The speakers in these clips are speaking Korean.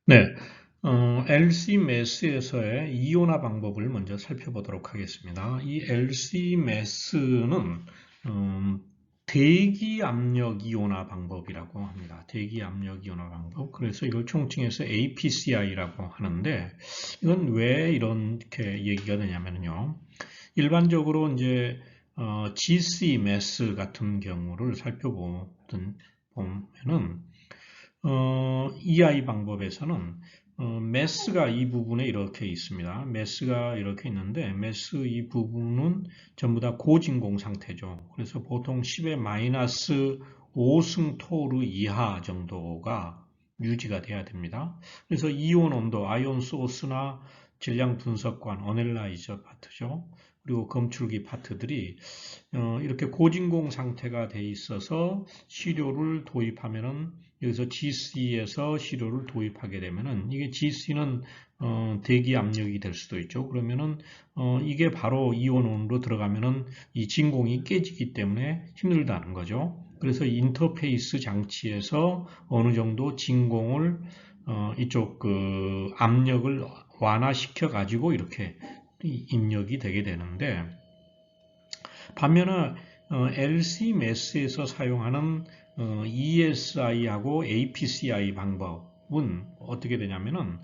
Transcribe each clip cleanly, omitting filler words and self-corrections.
네, LC-MES에서의 이온화 방법을 먼저 살펴보도록 하겠습니다. 이 LC-MES는 대기 압력 이온화 방법이라고 합니다. 대기 압력 이온화 방법. 그래서 이걸 총칭해서 APCI라고 하는데, 이건 왜 이렇게 얘기가 되냐면요. 일반적으로 이제 GC-MES 같은 경우를 보면은 EI 방법에서는 매스가 이 부분에 이렇게 있습니다. 매스가 이렇게 있는데 매스 이 부분은 전부 다 고진공 상태죠. 그래서 보통 10의 마이너스 5승토르 이하 정도가 유지가 돼야 됩니다. 그래서 이온 온도, 아이온 소스나 질량 분석관, 어넬라이저 파트죠. 그리고 검출기 파트들이 이렇게 고진공 상태가 돼 있어서 시료를 도입하면은 여기서 GC에서 시료를 도입하게 되면은 이게 GC는 대기 압력이 될 수도 있죠. 그러면은 이게 바로 이온온으로 들어가면은 이 진공이 깨지기 때문에 힘들다는 거죠. 그래서 인터페이스 장치에서 어느 정도 진공을 이쪽 그 압력을 완화시켜 가지고 이렇게 입력이 되게 되는데 반면에 LC-MES에서 사용하는 ESI하고 APCI 방법은 어떻게 되냐면은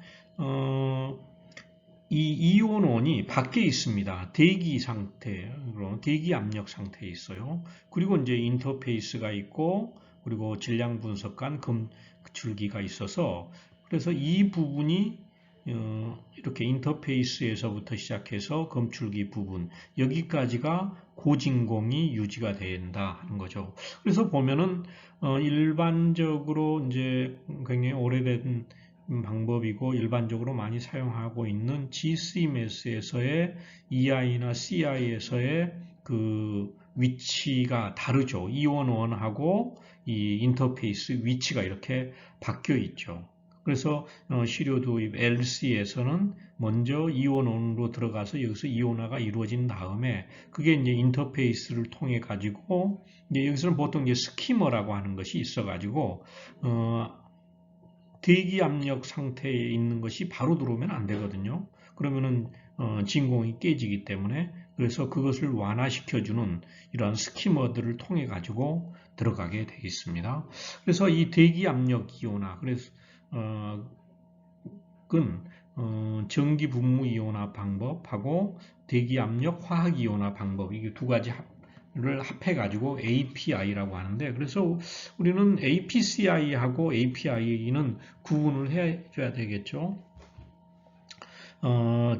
이 이온온이 밖에 있습니다. 대기 상태로 대기 압력 상태에 있어요. 그리고 이제 인터페이스가 있고 그리고 질량 분석관 검출기가 있어서 그래서 이 부분이 이렇게 인터페이스에서부터 시작해서 검출기 부분 여기까지가 고진공이 유지가 된다 하는 거죠. 그래서 보면은 일반적으로 이제 굉장히 오래된 방법이고 일반적으로 많이 사용하고 있는 GCMS에서의 EI나 CI에서의 그 위치가 다르죠. 이온원하고 이 인터페이스 위치가 이렇게 바뀌어 있죠. 그래서 시료 도입 LC에서는 먼저 이온온으로 들어가서 여기서 이온화가 이루어진 다음에 그게 이제 인터페이스를 통해 가지고 이제 여기서는 보통 이제 스키머라고 하는 것이 있어 가지고 대기 압력 상태에 있는 것이 바로 들어오면 안 되거든요. 그러면은 진공이 깨지기 때문에 그래서 그것을 완화시켜주는 이러한 스키머들을 통해 가지고 들어가게 되어 있습니다. 그래서 이 대기 압력 이온화 그래서 은 전기 분무 이온화 방법하고 대기 압력 화학 이온화 방법 이게 두 가지를 합해 가지고 API라고 하는데 그래서 우리는 APCI하고 API는 구분을 해줘야 되겠죠.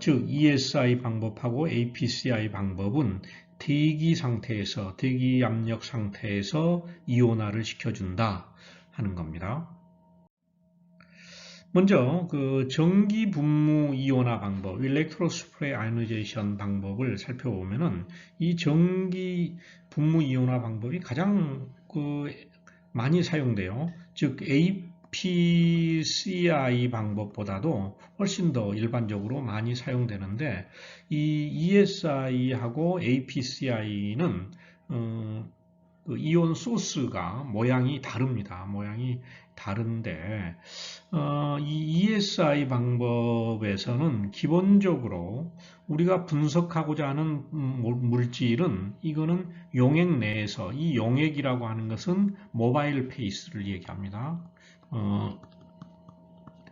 즉 ESI 방법하고 APCI 방법은 대기 상태에서 대기 압력 상태에서 이온화를 시켜준다 하는 겁니다. 먼저 그 전기 분무 이온화 방법, 일렉트로스프레이 아이오니제이션 방법을 살펴보면은 이 전기 분무 이온화 방법이 가장 그 많이 사용돼요. 즉 APCI 방법보다도 훨씬 더 일반적으로 많이 사용되는데 이 ESI하고 APCI는 그 이온 소스가 모양이 다릅니다. 모양이 다른데 이 ESI 방법에서는 기본적으로 우리가 분석하고자 하는 물질은 이거는 용액 내에서 이 용액이라고 하는 것은 모바일 페이스를 얘기합니다.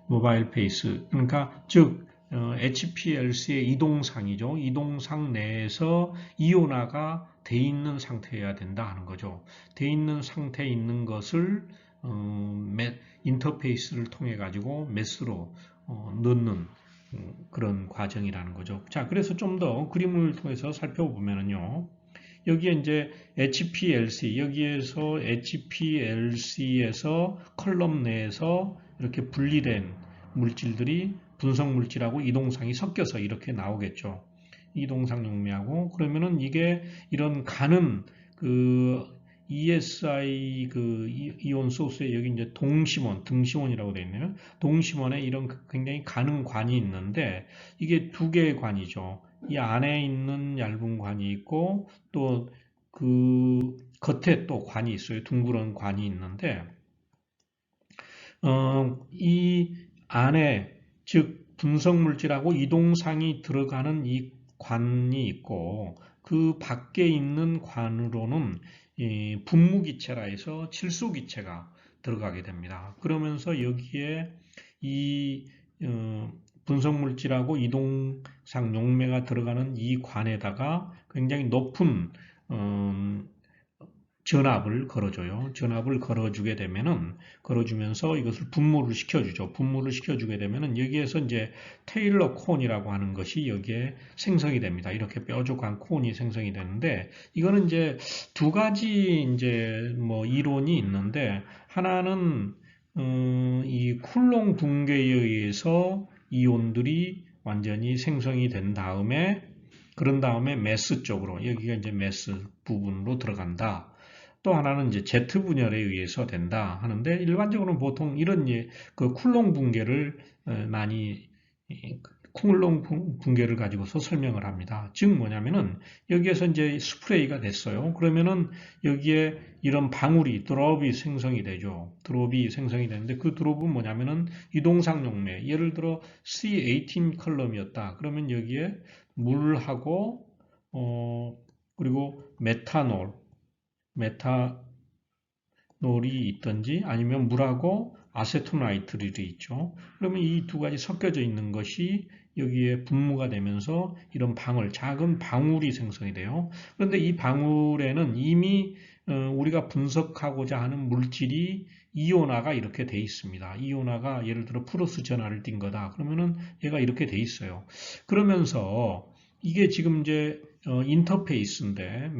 모바일 페이스 그러니까 즉 HPLC의 이동상이죠. 이동상 내에서 이온화가 돼 있는 상태여야 된다 하는 거죠. 돼 있는 상태에 있는 것을 인터페이스를 통해 가지고 매스로 넣는 그런 과정이라는 거죠. 자, 그래서 좀 더 그림을 통해서 살펴보면요. 여기에 이제 HPLC, 여기에서 HPLC에서 컬럼 내에서 이렇게 분리된 물질들이 분석 물질하고 이동상이 섞여서 이렇게 나오겠죠. 이동상 용매하고 그러면은 이게 이런 가는 그 ESI 그 이온 소스에 여기 이제 동심원, 등심원이라고 되어 있네요. 동심원에 이런 굉장히 가는 관이 있는데 이게 두 개의 관이죠. 이 안에 있는 얇은 관이 있고 또 그 겉에 또 관이 있어요. 둥그런 관이 있는데 이 안에 즉 분석물질하고 이동상이 들어가는 이 관이 있고 그 밖에 있는 관으로는 이 분무기체라 해서 질소기체가 들어가게 됩니다. 그러면서 여기에 이 분석물질하고 이동상 용매가 들어가는 이 관에다가 굉장히 높은 전압을 걸어줘요. 전압을 걸어주게 되면은, 걸어주면서 이것을 분무를 시켜주죠. 분무를 시켜주게 되면은 여기에서 이제 테일러 콘이라고 하는 것이 여기에 생성이 됩니다. 이렇게 뾰족한 콘이 생성이 되는데, 이거는 이제 두 가지 이제 뭐 이론이 있는데, 하나는, 이 쿨롱 붕괴에 의해서 이온들이 완전히 생성이 된 다음에, 그런 다음에 메스 쪽으로, 여기가 이제 메스 부분으로 들어간다. 또 하나는 이제 Z 분열에 의해서 된다 하는데 일반적으로는 보통 이런 그 쿨롱 붕괴를 많이 쿨롱 붕괴를 가지고서 설명을 합니다. 즉 뭐냐면은 여기에서 이제 스프레이가 됐어요. 그러면은 여기에 이런 방울이 드롭이 생성이 되죠. 드롭이 생성이 되는데 그 드롭은 뭐냐면은 이동상 용매 예를 들어 C18 컬럼이었다. 그러면 여기에 물하고 그리고 메타놀이 있든지 아니면 물하고 아세토나이트릴이 있죠. 그러면 이 두 가지 섞여져 있는 것이 여기에 분무가 되면서 이런 작은 방울이 생성이 돼요. 그런데 이 방울에는 이미 우리가 분석하고자 하는 물질이 이온화가 이렇게 돼 있습니다. 이온화가 예를 들어 플러스 전하를 띈 거다. 그러면은 얘가 이렇게 돼 있어요. 그러면서 이게 지금 이제 인터페이스인데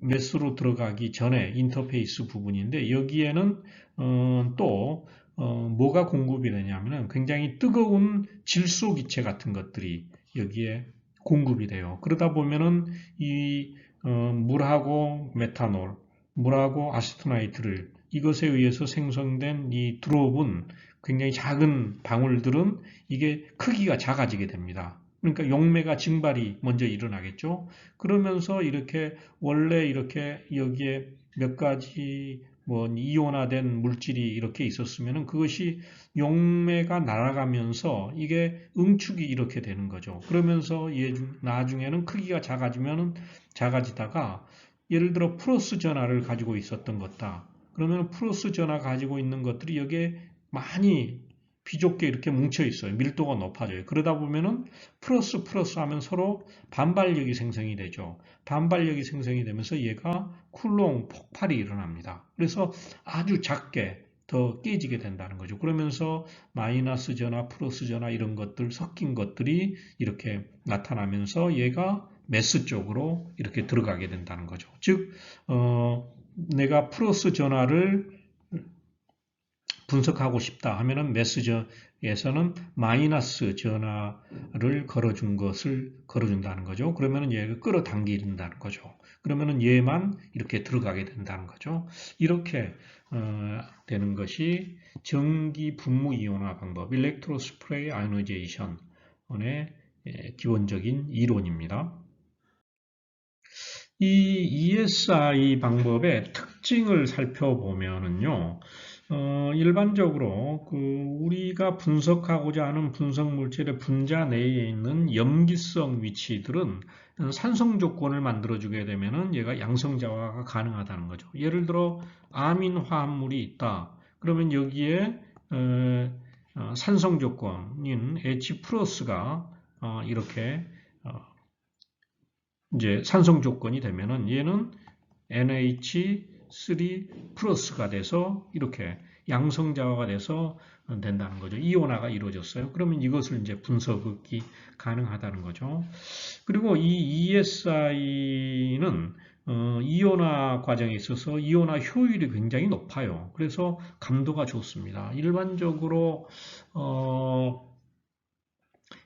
메스로 들어가기 전에 인터페이스 부분인데 여기에는 또 뭐가 공급이 되냐면은 굉장히 뜨거운 질소 기체 같은 것들이 여기에 공급이 돼요. 그러다 보면은 이 물하고 메탄올, 물하고 아세토나이트를 이것에 의해서 생성된 이 드롭은 굉장히 작은 방울들은 이게 크기가 작아지게 됩니다. 그러니까 용매가 증발이 먼저 일어나겠죠. 그러면서 이렇게 원래 이렇게 여기에 몇 가지 뭐 이온화된 물질이 이렇게 있었으면 그것이 용매가 날아가면서 이게 응축이 이렇게 되는 거죠. 그러면서 나중에는 크기가 작아지다가 예를 들어 플러스 전하를 가지고 있었던 것다. 그러면 플러스 전하 가지고 있는 것들이 여기에 많이 비좁게 이렇게 뭉쳐 있어요. 밀도가 높아져요. 그러다 보면은 플러스 하면 서로 반발력이 생성이 되죠. 반발력이 생성이 되면서 얘가 쿨롱 폭발이 일어납니다. 그래서 아주 작게 더 깨지게 된다는 거죠. 그러면서 마이너스 전하, 플러스 전하 이런 것들 섞인 것들이 이렇게 나타나면서 얘가 메스 쪽으로 이렇게 들어가게 된다는 거죠. 즉, 내가 플러스 전하를 분석하고 싶다 하면은 메시저에서는 마이너스 전하를 걸어준다는 거죠. 그러면은 얘가 끌어당긴다는 거죠. 그러면은 얘만 이렇게 들어가게 된다는 거죠. 이렇게 되는 것이 전기 분무 이온화 방법, 일렉트로 스프레이 아이오니제이션의 기본적인 이론입니다. 이 ESI 방법의 특징을 살펴보면은요, 일반적으로 우리가 분석하고자 하는 분석 물질의 분자 내에 있는 염기성 위치들은 산성 조건을 만들어주게 되면은 얘가 양성자화가 가능하다는 거죠. 예를 들어 아민 화합물이 있다. 그러면 여기에 산성 조건인 H+가 이렇게 이제 산성 조건이 되면은 얘는 NH3+가 돼서 이렇게 양성자화가 돼서 된다는 거죠. 이온화가 이루어졌어요. 그러면 이것을 이제 분석이 가능하다는 거죠. 그리고 이 ESI는 이온화 과정에 있어서 이온화 효율이 굉장히 높아요. 그래서 감도가 좋습니다. 일반적으로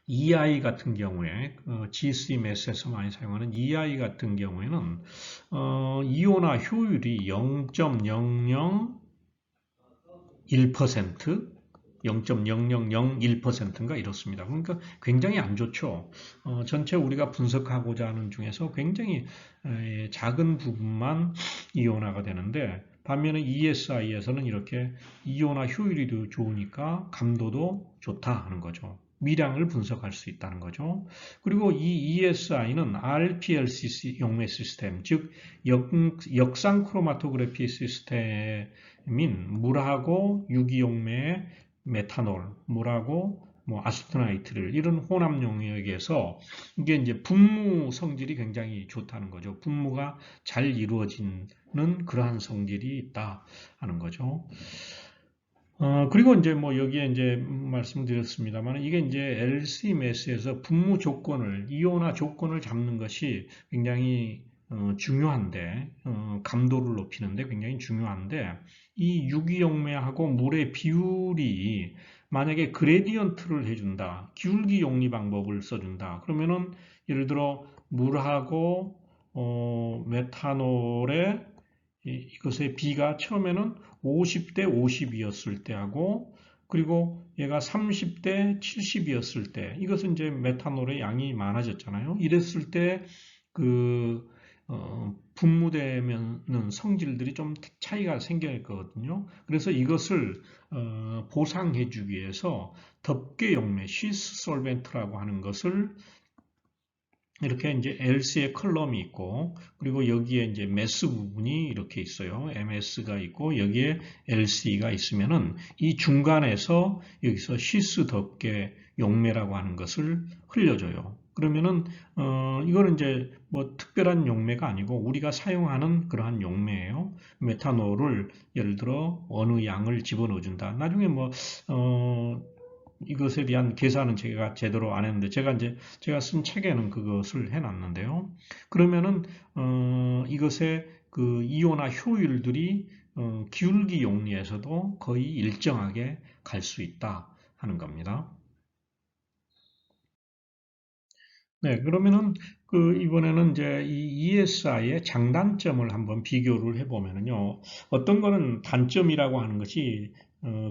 EI 같은 경우에 GCMS에서 많이 사용하는 EI 같은 경우에는 이온화 효율이 0.001%, 0.0001%인가 이렇습니다. 그러니까 굉장히 안 좋죠. 전체 우리가 분석하고자 하는 중에서 굉장히 작은 부분만 이온화가 되는데 반면에 ESI에서는 이렇게 이온화 효율이 좋으니까 감도도 좋다 하는 거죠. 미량을 분석할 수 있다는 거죠. 그리고 이 ESI는 RPLC 용매 시스템, 즉 역상 크로마토그래피 시스템인 물하고 유기용매의 메탄올, 물하고 뭐 아스토나이트를 이런 혼합 용액에서 이게 이제 분무 성질이 굉장히 좋다는 거죠. 분무가 잘 이루어지는 그러한 성질이 있다 하는 거죠. 그리고 이제 뭐 여기에 이제 말씀드렸습니다만 이게 이제 LC-MES에서 분무 조건을, 이온화 조건을 잡는 것이 굉장히 중요한데, 감도를 높이는데 굉장히 중요한데, 이 유기용매하고 물의 비율이 만약에 그레디언트를 해준다, 기울기 용리 방법을 써준다, 그러면은 예를 들어 물하고 메탄올의 이것의 B가 처음에는 50대 50이었을 때하고 그리고 얘가 30대 70이었을 때 이것은 이제 메탄올의 양이 많아졌잖아요. 이랬을 때 그 분무되면은 성질들이 좀 차이가 생길 거거든요. 그래서 이것을 보상해 주기 위해서 덮개 용매 시스 솔벤트라고 하는 것을 이렇게 이제 LC의 컬럼이 있고, 그리고 여기에 이제 MES 부분이 이렇게 있어요. MS가 있고, 여기에 LC가 있으면은 이 중간에서 여기서 시스 덮개 용매라고 하는 것을 흘려줘요. 그러면은, 이거는 이제 뭐 특별한 용매가 아니고 우리가 사용하는 그러한 용매예요. 메탄올을 예를 들어 어느 양을 집어넣어준다. 나중에 뭐, 이것에 대한 계산은 제가 제대로 안 했는데 제가 쓴 책에는 그것을 해놨는데요. 그러면은 이것의 그 이온화 효율들이 기울기 용리에서도 거의 일정하게 갈 수 있다 하는 겁니다. 네, 그러면은 그 이번에는 이제 이 ESI의 장단점을 한번 비교를 해보면은요, 어떤 거는 단점이라고 하는 것이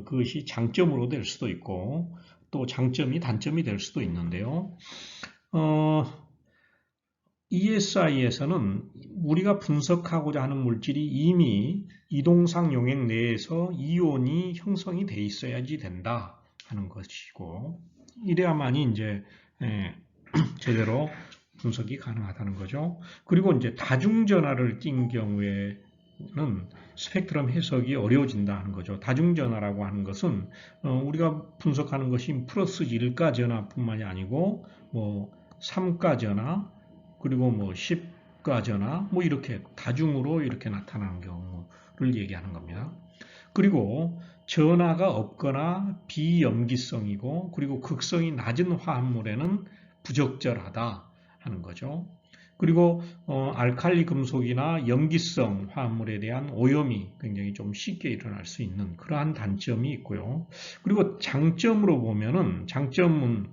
그것이 장점으로 될 수도 있고 또 장점이 단점이 될 수도 있는데요. ESI에서는 우리가 분석하고자 하는 물질이 이미 이동상 용액 내에서 이온이 형성이 돼 있어야지 된다 하는 것이고, 이래야만이 이제 제대로 분석이 가능하다는 거죠. 그리고 이제 다중전하를 띈 경우에는 스펙트럼 해석이 어려워진다는 거죠. 다중전하라고 하는 것은 우리가 분석하는 것이 플러스 1가 전하뿐만이 아니고 뭐 3가 전하, 그리고 뭐 10가 전하, 뭐 이렇게 다중으로 이렇게 나타나는 경우를 얘기하는 겁니다. 그리고 전하가 없거나 비염기성이고 그리고 극성이 낮은 화합물에는 부적절하다 하는 거죠. 그리고 알칼리 금속이나 염기성 화합물에 대한 오염이 굉장히 좀 쉽게 일어날 수 있는 그러한 단점이 있고요. 그리고 장점으로 보면은 장점은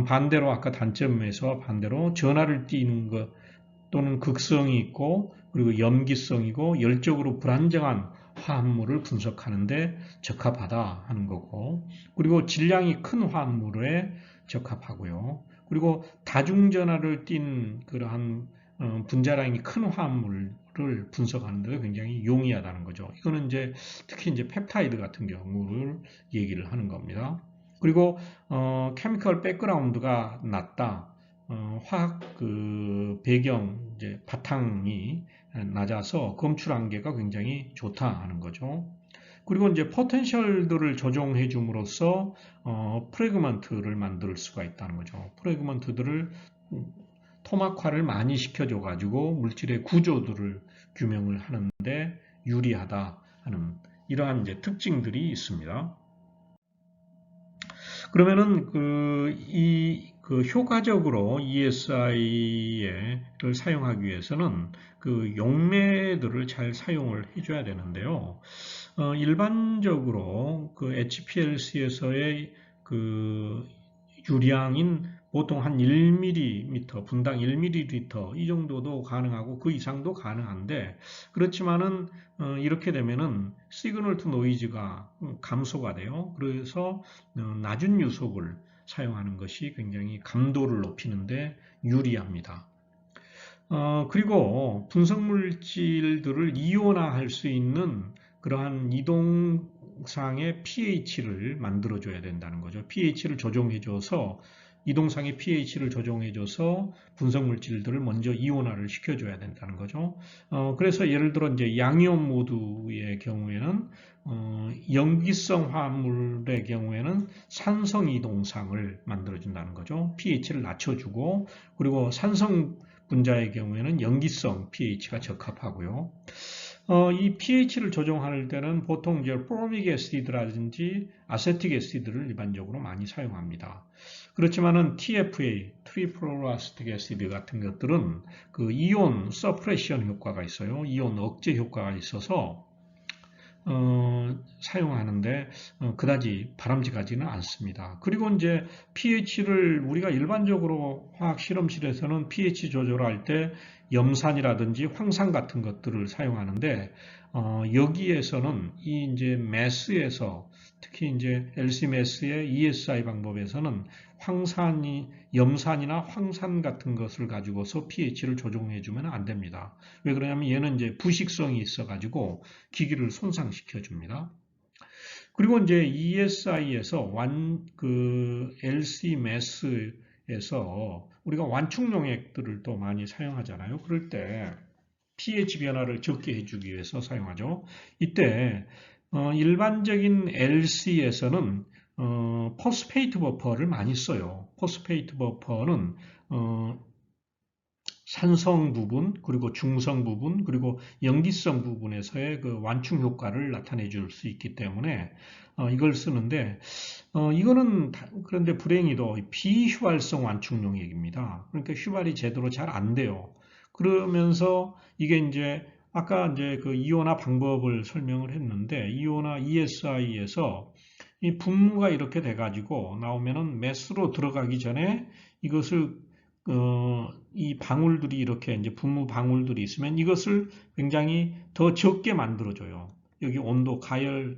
반대로 아까 단점에서 반대로 전하를 띠는 것 또는 극성이 있고 그리고 염기성이고 열적으로 불안정한 화합물을 분석하는데 적합하다 하는 거고, 그리고 질량이 큰 화합물에 적합하고요. 그리고 다중전하를 띤 그러한 분자량이 큰 화합물을 분석하는 데 굉장히 용이하다는 거죠. 이거는 이제 특히 이제 펩타이드 같은 경우를 얘기를 하는 겁니다. 그리고 케미컬 백그라운드가 낮다. 화학 그 배경 이제 바탕이 낮아서 검출 한계가 굉장히 좋다 하는 거죠. 그리고 이제 포텐셜들을 조정해 줌으로써 프래그먼트를 만들 수가 있다는 거죠. 프래그먼트들을 토막화를 많이 시켜줘 가지고 물질의 구조들을 규명을 하는데 유리하다 하는 이러한 이제 특징들이 있습니다. 그러면은 그 효과적으로 ESI를 사용하기 위해서는 그 용매들을 잘 사용을 해줘야 되는데요. 일반적으로 그 HPLC에서의 그 유량인 보통 한 1ml, 분당 1ml 이 정도도 가능하고 그 이상도 가능한데, 그렇지만은 이렇게 되면은 시그널 투 노이즈가 감소가 돼요. 그래서 낮은 유속을 사용하는 것이 굉장히 감도를 높이는데 유리합니다. 그리고 분석 물질들을 이온화할 수 있는 그러한 이동상의 pH를 만들어줘야 된다는 거죠. pH를 조정해줘서 이동상의 pH를 조정해줘서 분석 물질들을 먼저 이온화를 시켜줘야 된다는 거죠. 그래서 예를 들어 이제 양이온 모드의 경우에는 염기성 화합물의 경우에는 산성 이동상을 만들어준다는 거죠. pH를 낮춰주고 그리고 산성 분자의 경우에는 염기성 pH가 적합하고요. 이 pH를 조정할 때는 보통 이제 포르믹 애시드라든지 아세틱 애시드를 일반적으로 많이 사용합니다. 그렇지만은 TFA, 트리플로라세틱 애시드 같은 것들은 그 이온 서프레션 효과가 있어요. 이온 억제 효과가 있어서 사용하는데 그다지 바람직하지는 않습니다. 그리고 이제 pH를 우리가 일반적으로 화학 실험실에서는 pH 조절할 때 염산이라든지 황산 같은 것들을 사용하는데 여기에서는 이 이제 매스에서 특히 이제 LC 매스의 ESI 방법에서는 염산이나 황산 같은 것을 가지고서 pH를 조정해 주면 안 됩니다. 왜 그러냐면 얘는 이제 부식성이 있어 가지고 기기를 손상시켜 줍니다. 그리고 이제 ESI에서 LC 매스에서 우리가 완충 용액들을 또 많이 사용하잖아요. 그럴 때 pH 변화를 적게 해주기 위해서 사용하죠. 이때 일반적인 LC에서는 포스페이트 버퍼를 많이 써요. 포스페이트 버퍼는 산성 부분, 그리고 중성 부분, 그리고 염기성 부분에서의 그 완충 효과를 나타내 줄 수 있기 때문에 이걸 쓰는데 이거는 그런데 불행히도 비휘발성 완충 용액입니다. 그러니까 휘발이 제대로 잘 안 돼요. 그러면서 이게 이제 아까 이제 그 이온화 방법을 설명을 했는데 이온화 ESI에서 이 분무가 이렇게 돼가지고 나오면은 매스로 들어가기 전에 이것을 이 방울들이 이렇게 이제 분무 방울들이 있으면 이것을 굉장히 더 적게 만들어줘요. 여기 온도 가열된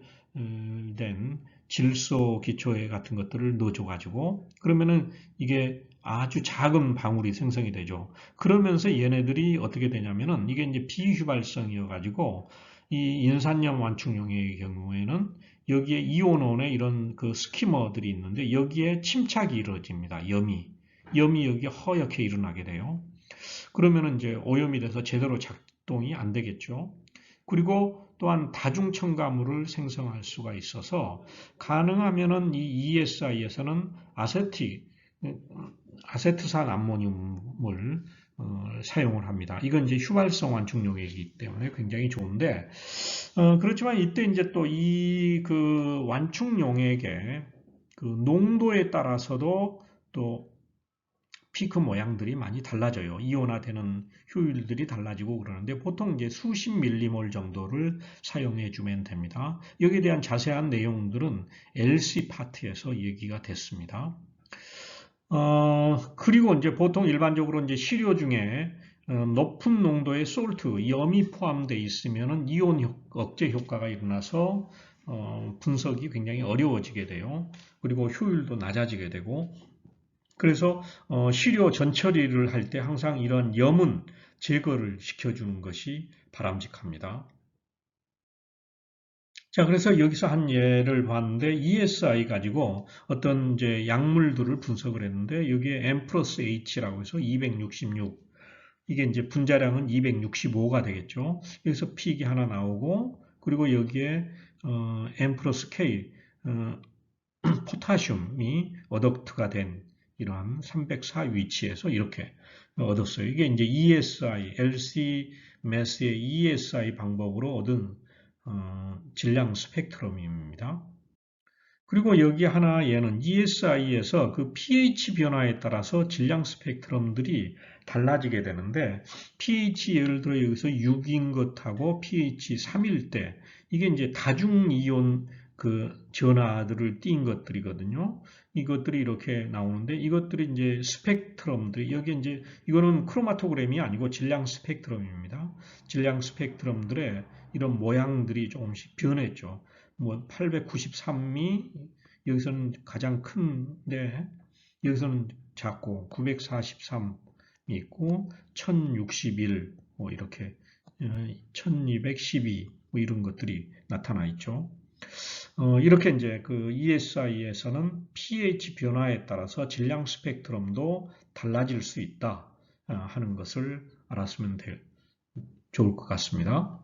질소 기초액 같은 것들을 넣어줘가지고 그러면은 이게 아주 작은 방울이 생성이 되죠. 그러면서 얘네들이 어떻게 되냐면은 이게 이제 비휘발성이어가지고 이 인산염 완충용의 경우에는 여기에 이온온의 이런 그 스키머들이 있는데 여기에 침착이 이루어집니다. 염이 여기 허옇게 일어나게 돼요. 그러면 이제 오염이 돼서 제대로 작동이 안 되겠죠. 그리고 또한 다중 첨가물을 생성할 수가 있어서 가능하면은 이 ESI에서는 아세트산 암모늄을 사용을 합니다. 이건 이제 휘발성 완충용이기 때문에 굉장히 좋은데 그렇지만 이때 이제 또 이 그 완충용액의 그 농도에 따라서도 또 피크 모양들이 많이 달라져요. 이온화되는 효율들이 달라지고 그러는데 보통 이제 수십 밀리몰 정도를 사용해 주면 됩니다. 여기에 대한 자세한 내용들은 LC 파트에서 얘기가 됐습니다. 그리고 이제 보통 일반적으로 이제 시료 중에 높은 농도의 솔트, 염이 포함되어 있으면 이온 억제 효과가 일어나서 분석이 굉장히 어려워지게 돼요. 그리고 효율도 낮아지게 되고 그래서 시료 전처리를 할 때 항상 이런 염은 제거를 시켜주는 것이 바람직합니다. 자, 그래서 여기서 한 예를 봤는데 ESI 가지고 어떤 이제 약물들을 분석을 했는데 여기에 M 플러스 H라고 해서 266 이게 이제 분자량은 265가 되겠죠. 여기서 픽이 하나 나오고 그리고 여기에 M 플러스 K 포타슘이 어덕트가 된 이러한 304 위치에서 이렇게 얻었어요. 이게 이제 ESI, LC 매스의 ESI 방법으로 얻은 질량 스펙트럼입니다. 그리고 여기 하나 얘는 ESI에서 그 pH 변화에 따라서 질량 스펙트럼들이 달라지게 되는데 pH 예를 들어 여기서 6인 것하고 pH 3일 때 이게 이제 다중이온 그 전하들을 띈 것들이거든요. 이것들이 이렇게 나오는데 이것들이 이제 스펙트럼들이 여기 이제 이거는 크로마토그램이 아니고 질량 스펙트럼입니다. 질량 스펙트럼들의 이런 모양들이 조금씩 변했죠. 뭐 893이 여기서는 가장 큰데 여기서는 작고 943이 있고 1061 뭐 이렇게 1212 뭐 이런 것들이 나타나 있죠. 이렇게 이제 그 ESI에서는 pH 변화에 따라서 질량 스펙트럼도 달라질 수 있다 하는 것을 알았으면 좋을 것 같습니다.